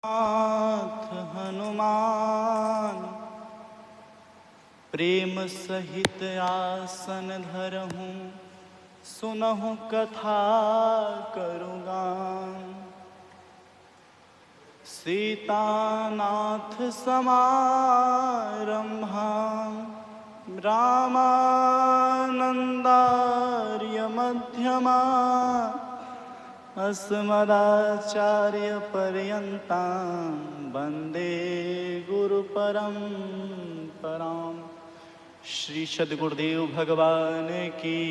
नाथ हनुमान प्रेम सहित आसन धरहूँ, सुनहु कथा करुगान। सीतानाथ समारंभां रामानंदार्य मध्यमा अस्मदाचार्य पर्यन्तां वन्दे गुरु परंपरां। श्री सद्गुरुदेव भगवान की।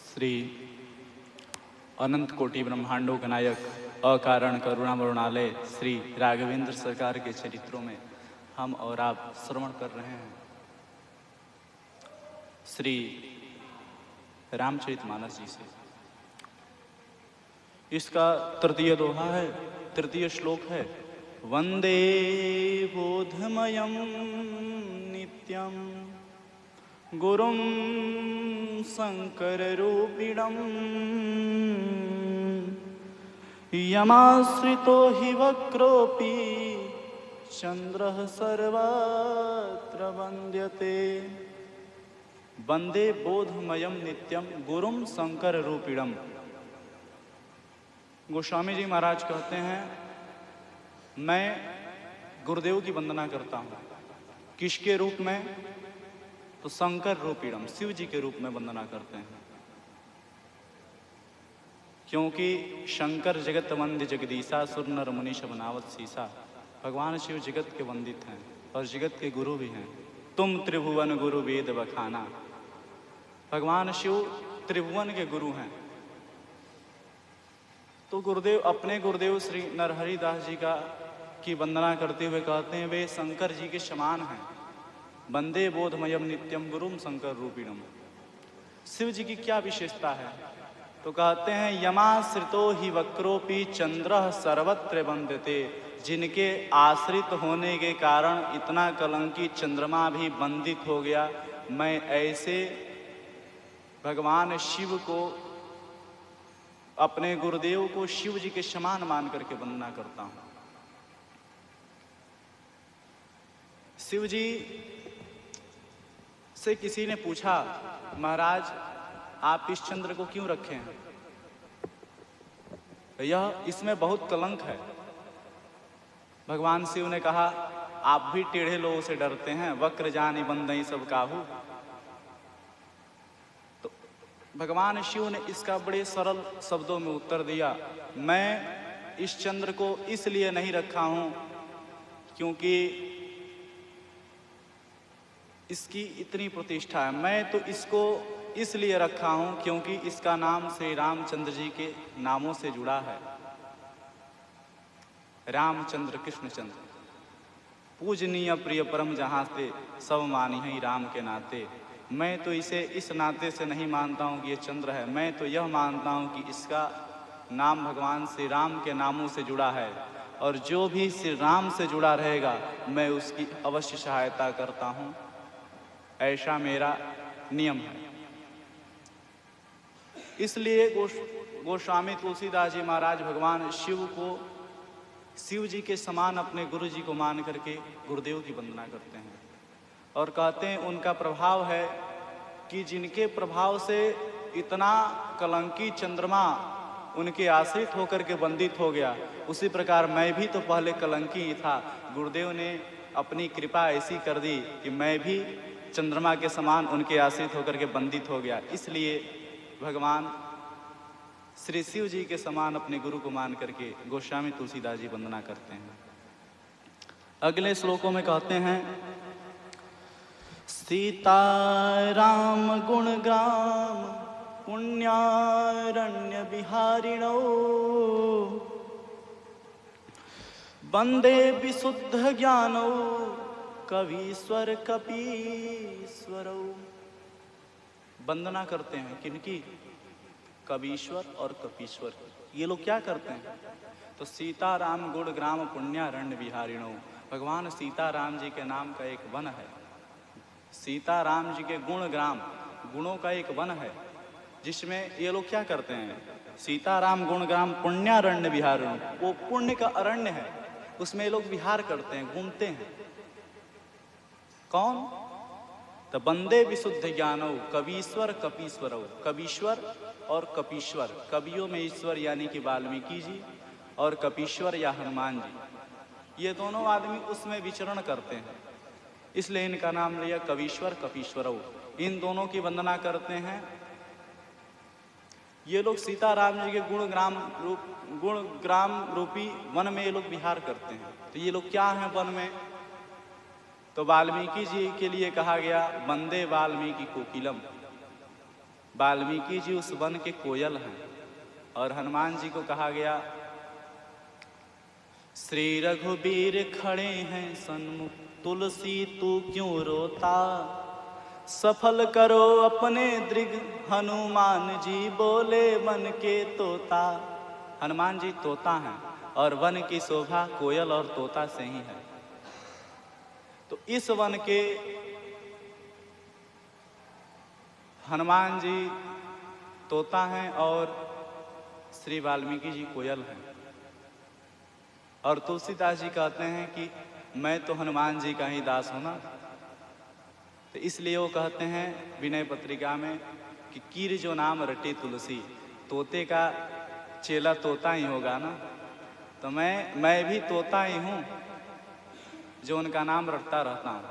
श्री अनंत कोटि ब्रह्मांडों का नायक अकारण करुणा वरुणालय श्री राघवेंद्र सरकार के चरित्रों में हम और आप श्रवण कर रहे हैं। श्री रामचरितमानस जी से इसका तृतीय दोहा है, तृतीय श्लोक है। वंदे बोधमयं नित्यं गुरुं शंकर रूपिणं यमाश्रितो हि वक्रोऽपि चंद्रः सर्वत्र वन्द्यते। वंदे बोधमयं नित्यं गुरुं शंकर रूपिणं। गोस्वामी जी महाराज कहते हैं, मैं गुरुदेव की वंदना करता हूँ। किसके रूप में? तो शंकर रूपिणम, शिव जी के रूप में वंदना करते हैं। क्योंकि शंकर जगत वंद्य जगदीशा सुर नर मुनीश बनावत सीसा। भगवान शिव जगत के वंदित हैं और जगत के गुरु भी हैं। तुम त्रिभुवन गुरु वेद बखाना। भगवान शिव त्रिभुवन के गुरु हैं। तो गुरुदेव अपने गुरुदेव श्री नरहरि दास जी का की वंदना करते हुए कहते हैं, वे शंकर जी के समान हैं। वंदे बोधमयम नित्यम गुरुम शंकर रूपिणम। शिव जी की क्या विशेषता है? तो कहते हैं, यमाश्रितो हि वक्रोपि चंद्रः सर्वत्र वंद्यते। जिनके आश्रित होने के कारण इतना कलंकी चंद्रमा भी वंदित हो गया। मैं ऐसे भगवान शिव को, अपने गुरुदेव को शिव जी के समान मान करके वंदना करता हूं। शिव जी से किसी ने पूछा, महाराज आप इस चंद्र को क्यों रखे हैं? यह इसमें बहुत कलंक है। भगवान शिव ने कहा, आप भी टेढ़े लोगों से डरते हैं, वक्र जानी बंदई सब काहू। तो भगवान शिव ने इसका बड़े सरल शब्दों में उत्तर दिया, मैं इस चंद्र को इसलिए नहीं रखा हूं क्योंकि इसकी इतनी प्रतिष्ठा है। मैं तो इसको इसलिए रखा हूं क्योंकि इसका नाम श्री रामचंद्र जी के नामों से जुड़ा है। रामचंद्र कृष्णचंद्र पूजनीय प्रिय परम जहां से सब मानी है राम के नाते। मैं तो इसे इस नाते से नहीं मानता हूं कि ये चंद्र है। मैं तो यह मानता हूं कि इसका नाम भगवान श्री राम के नामों से जुड़ा है और जो भी श्री राम से जुड़ा रहेगा मैं उसकी अवश्य सहायता करता हूं। ऐसा मेरा नियम है। इसलिए गोस्वामी तुलसीदास जी महाराज भगवान शिव को, शिव जी के समान अपने गुरु जी को मान करके गुरुदेव की वंदना करते हैं और कहते हैं, उनका प्रभाव है कि जिनके प्रभाव से इतना कलंकी चंद्रमा उनके आश्रित होकर के वंदित हो गया, उसी प्रकार मैं भी तो पहले कलंकी ही था। गुरुदेव ने अपनी कृपा ऐसी कर दी कि मैं भी चंद्रमा के समान उनके आश्रित होकर के बंदित हो गया। इसलिए भगवान श्री शिव जी के समान अपने गुरु को मान करके गोस्वामी तुलसीदास जी वंदना करते हैं। अगले श्लोकों में कहते हैं, सीताराम गुणग्राम पुण्यारण्य विहारिणो वंदे विशुद्ध ज्ञानो कवीश्वर कपीश्वरो। वंदना करते हैं किनकी? कवीश्वर और कपीश्वर। ये लोग क्या करते हैं? तो सीताराम गुण ग्राम पुण्यारण्य विहारिणो, भगवान सीताराम जी के नाम का एक वन है। सीताराम जी के गुण ग्राम, गुणों का एक वन है, जिसमें ये लोग क्या करते हैं, सीताराम गुण ग्राम पुण्यारण्य विहार, वो पुण्य का अरण्य है, उसमें ये लोग विहार करते हैं, घूमते हैं। कौन? तो वंदे विशुद्ध ज्ञानौ कवीश्वर कपीश्वरौ, कवीश्वर और कपीश्वर, कवियों में ईश्वर यानी कि वाल्मीकि जी और कपीश्वर या हनुमान जी, ये दोनों आदमी उसमें विचरण करते हैं, इसलिए इनका नाम लिया कवीश्वर कपीश्वरौ। इन दोनों की वंदना करते हैं। ये लोग सीताराम जी के गुण ग्राम रूपी वन में ये लोग विहार करते हैं। तो ये लोग क्या हैं वन में? तो वाल्मीकि जी के लिए कहा गया वंदे वाल्मीकि कोकिलम, वाल्मीकि जी उस वन के कोयल हैं। और हनुमान जी को कहा गया श्री रघुबीर खड़े हैं सन्मुख, तुलसी तू क्यों रोता, सफल करो अपने दृग, हनुमान जी बोले वन के तोता। हनुमान जी तोता हैं और वन की शोभा कोयल और तोता से ही है। तो इस वन के हनुमान जी तोता हैं और श्री वाल्मीकि जी कोयल हैं। और तुलसीदास जी कहते हैं कि मैं तो हनुमान जी का ही दास हूं ना, तो इसलिए वो कहते हैं विनय पत्रिका में कि कीर जो नाम रटे तुलसी, तोते का चेला तोता ही होगा ना, तो मैं भी तोता ही हूं जो उनका नाम रटता रहता हूं।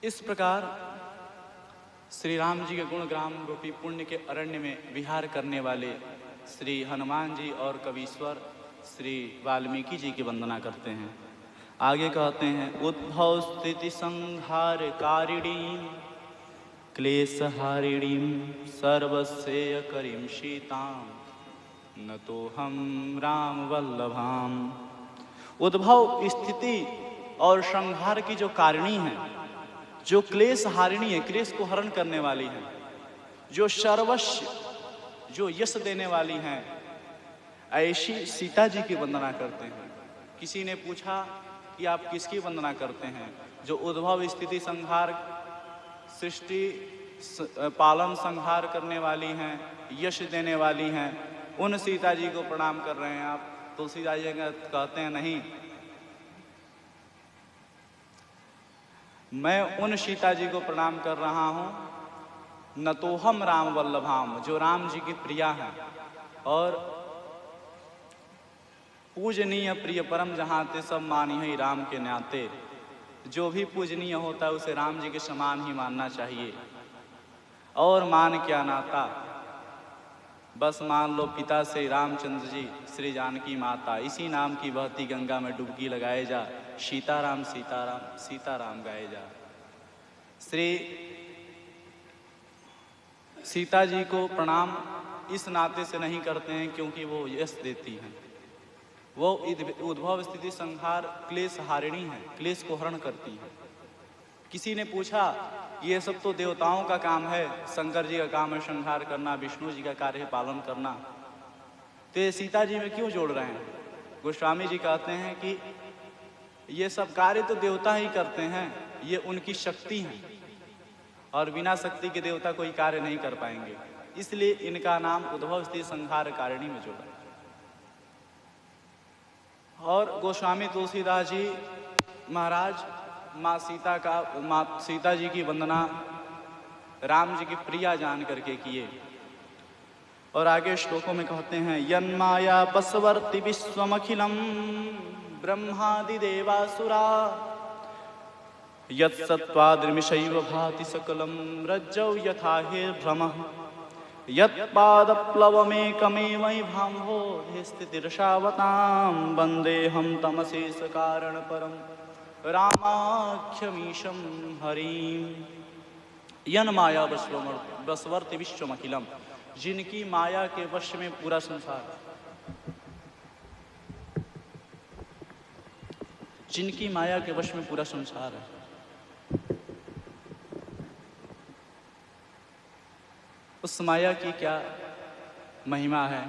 इस प्रकार श्री राम जी के गुण ग्राम रूपी पुण्य के अरण्य में विहार करने वाले श्री हनुमान जी और कवीश्वर श्री वाल्मीकि जी की वंदना करते हैं। आगे कहते हैं उद्भव स्थिति संहार कारिणीं, क्लेश हारिणीं सर्वस्येय करीं सीतां, न तो हम राम वल्लभाम। उद्भव स्थिति और संहार की जो कारिणी है, जो क्लेश हारिणी है, क्लेश को हरण करने वाली है, जो सर्वस्व, जो यश देने वाली हैं, ऐसी सीता जी की वंदना करते हैं। किसी ने पूछा कि आप किसकी वंदना करते हैं? जो उद्भव स्थिति संहार, सृष्टि पालन संहार करने वाली हैं, यश देने वाली हैं, उन सीता जी को प्रणाम कर रहे हैं आप। तुलसीदास जी कहते हैं नहीं, मैं उन सीता जी को प्रणाम कर रहा हूं, न तो हम राम वल्लभाम, जो राम जी की प्रिया हैं और पूजनीय प्रिय परम जहाँ ते सब मानी है राम के नाते। जो भी पूजनीय होता है उसे राम जी के समान ही मानना चाहिए। और मान क्या नाता, बस मान लो पिता से रामचंद्र जी, श्री जानकी माता, इसी नाम की बहती गंगा में डुबकी लगाए जा, सीताराम सीताराम सीताराम गाए जा। श्री सीता जी को प्रणाम इस नाते से नहीं करते हैं क्योंकि वो यश देती हैं, वो उद्भव स्थिति संहार क्लेश हारिणी है, क्लेश को हरण करती है। किसी ने पूछा ये सब तो देवताओं का काम है, शंकर जी का काम है संहार करना, विष्णु जी का कार्य है पालन करना, तो ये सीता जी में क्यों जोड़ रहे हैं? गोस्वामी जी कहते हैं कि ये सब कार्य तो देवता ही करते हैं, ये उनकी शक्ति है और बिना शक्ति के देवता कोई कार्य नहीं कर पाएंगे, इसलिए इनका नाम उद्भव स्थिति संहार कारिणी में जोड़ा। और गोस्वामी तुलसीदास जी महाराज माँ सीता जी की वंदना राम जी की प्रिया जान करके किए। और आगे श्लोकों में कहते हैं यन्माया बसवर्ति विश्वमखिलम ब्रह्मादि देवासुरा, यत्सत्त्वाद्रिमिषैव भाति सकलम रज्जौ यथा हेर्भ्रमः, यत्पादप्लवमेकमेवै भाम्भोधे स्थितिर्षावतां, वन्देऽहं तमशेष कारण परम रामाख्यमीशं हरिं। यन माया बसवर्ति विश्वमखिलम, जिनकी माया के वश में पूरा संसार, जिनकी माया के वश में पूरा संसार है, उस माया की क्या महिमा है।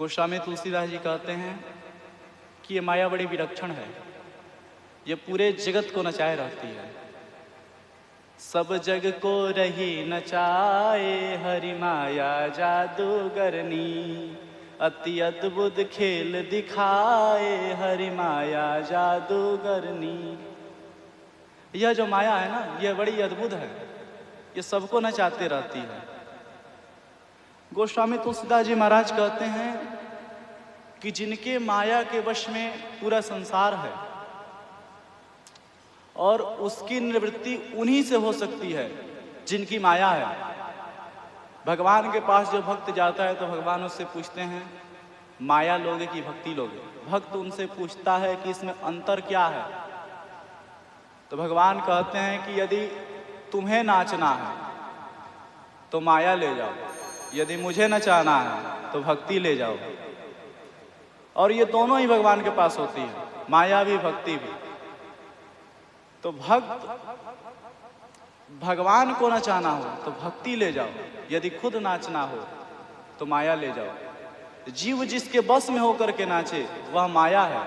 गोस्वामी तुलसीदास जी कहते हैं कि ये माया बड़ी विलक्षण है, ये पूरे जगत को नचाए रहती है। सब जग को रही नचाए, हरि माया जादूगरनी, अति अद्भुत खेल दिखाए, हरि माया जादूगरनी। यह जो माया है ना, यह बड़ी अद्भुत है, ये सबको नचाते रहती है। गोस्वामी तुलसीदास जी महाराज कहते हैं कि जिनके माया के वश में पूरा संसार है और उसकी निवृत्ति उन्हीं से हो सकती है जिनकी माया है। भगवान के पास जो भक्त जाता है तो भगवान उससे पूछते हैं माया लोगे कि भक्ति लोगे। भक्त उनसे पूछता है कि इसमें अंतर क्या है, तो भगवान कहते हैं कि यदि तुम्हें नाचना है तो माया ले जाओ, यदि मुझे नचाना है तो भक्ति ले जाओ। और ये दोनों ही भगवान के पास होती है, माया भी भक्ति भी। तो भक्त भगवान को नचाना हो तो भक्ति ले जाओ, यदि खुद नाचना हो तो माया ले जाओ। जीव जिसके बस में होकर के नाचे वह माया है,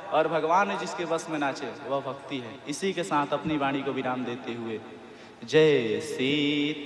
और भगवान जिसके बस में नाचे वह भक्ति है। इसी के साथ अपनी वाणी को विराम देते हुए जय सीताराम।